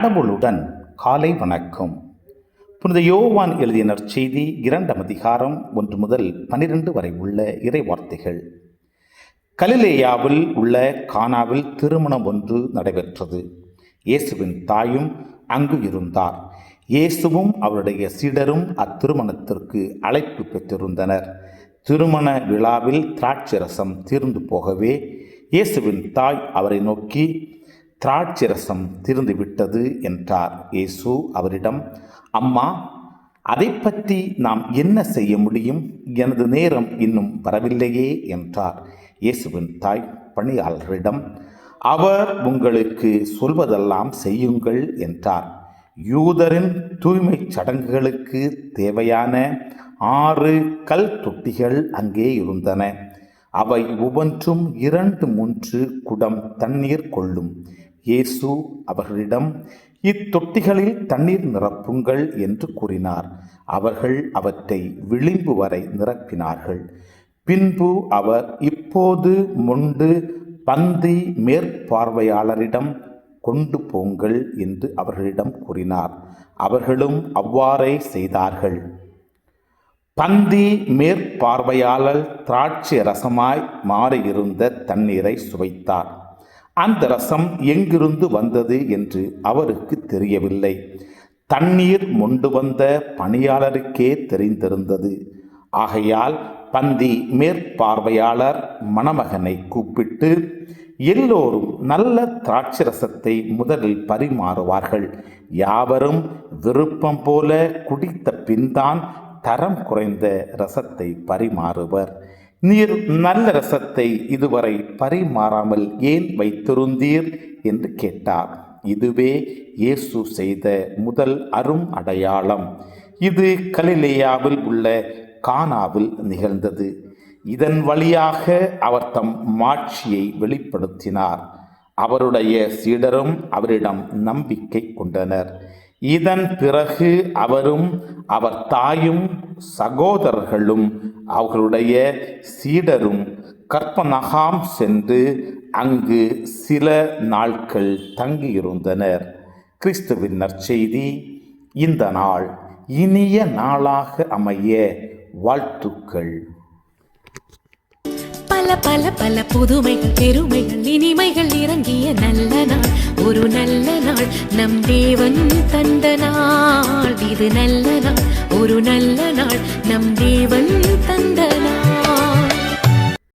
கடவுளுடன் காலை வணக்கம். புனித யோவான் எழுதிய நற்செய்தி 2 அதிகாரம் 1 முதல் 12 வரை உள்ள இறை வார்த்தைகள். கலிலேயாவில் உள்ள கானாவில் திருமணம் ஒன்று நடைபெற்றது. இயேசுவின் தாயும் அங்கு இருந்தார். இயேசுவும் அவருடைய சீடரும் அத்திருமணத்திற்கு அழைப்பு பெற்றிருந்தனர். திருமண விழாவில் திராட்சரசம் தீர்ந்து போகவே இயேசுவின் தாய் அவரை நோக்கி, திராட்சரசம் தீர்ந்து விட்டது என்றார். இயேசு அவரிடம், அம்மா, அதை பற்றி நாம் என்ன செய்ய முடியும்? எனது நேரம் இன்னும் வரவில்லையே என்றார். இயேசுவின் தாய் பணியாளரிடம், அவர் உங்களுக்கு சொல்வதெல்லாம் செய்யுங்கள் என்றார். யூதரின் தூய்மை சடங்குகளுக்கு தேவையான 6 கல் தொட்டிகள் அங்கே இருந்தன. அவை ஒவ்வொன்றும் 2-3 குடம் தண்ணீர் கொள்ளும். இயேசு அவர்களிடம், இத்தொட்டிகளில் தண்ணீர் நிரப்புங்கள் என்று கூறினார். அவர்கள் அவற்றை விளிம்பு வரை நிரப்பினார்கள். பின்பு அவர், இப்போது மொண்டு பந்தி மேற்பார்வையாளரிடம் கொண்டு போங்கள் என்று அவர்களிடம் கூறினார். அவர்களும் அவ்வாறே செய்தார்கள். பந்தி மேற்பார்வையாளர் திராட்சை ரசமாய் மாறியிருந்த தண்ணீரை சுவைத்தார். அந்த ரசம் எங்கிருந்து வந்தது என்று அவருக்கு தெரியவில்லை. தண்ணீர் மொண்டு வந்த பணியாளருக்கே தெரிந்திருந்தது. ஆகையால் பந்தி மேற்பார்வையாளர் மணமகனை கூப்பிட்டு, எல்லோரும் நல்ல திராட்சரசத்தை முதலில் பரிமாறுவார்கள். யாவரும் விருப்பம் போல குடித்த பின்தான் தரம் குறைந்த ரசத்தை பரிமாறுவர். நீர் நல்ல ரசத்தை இதுவரை பரிமாறாமல் ஏன் வைத்திருந்தீர் என்று கேட்டார். இதுவே இயேசு செய்த முதல் அரும் அடையாளம். இது கலிலேயாவில் உள்ள கானாவில் நிகழ்ந்தது. இதன் வழியாக அவர் தம் மாட்சியை வெளிப்படுத்தினார். அவருடைய சீடரும் அவரிடம் நம்பிக்கை கொண்டனர். இதன் பிறகு அவரும் அவர் தாயும் சகோதரர்களும் அவர்களுடைய சீடரும் கற்பர்நகாம் சென்று அங்கு சில நாட்கள் தங்கியிருந்தனர். கிறிஸ்துவின் நற்செய்தி. இந்த நாள் இனிய நாளாக அமைய வாழ்த்துக்கள். பல பல பல புதுமைகள், பெருமைகள், இனிமைகள் இறங்கிய நல்ல நாள், ஒரு நல்ல நாள், நம் தேவன் தந்த நாள். இது நல்ல நாள், ஒரு நல்ல நாள், நம் தேவன் தந்த நாள்.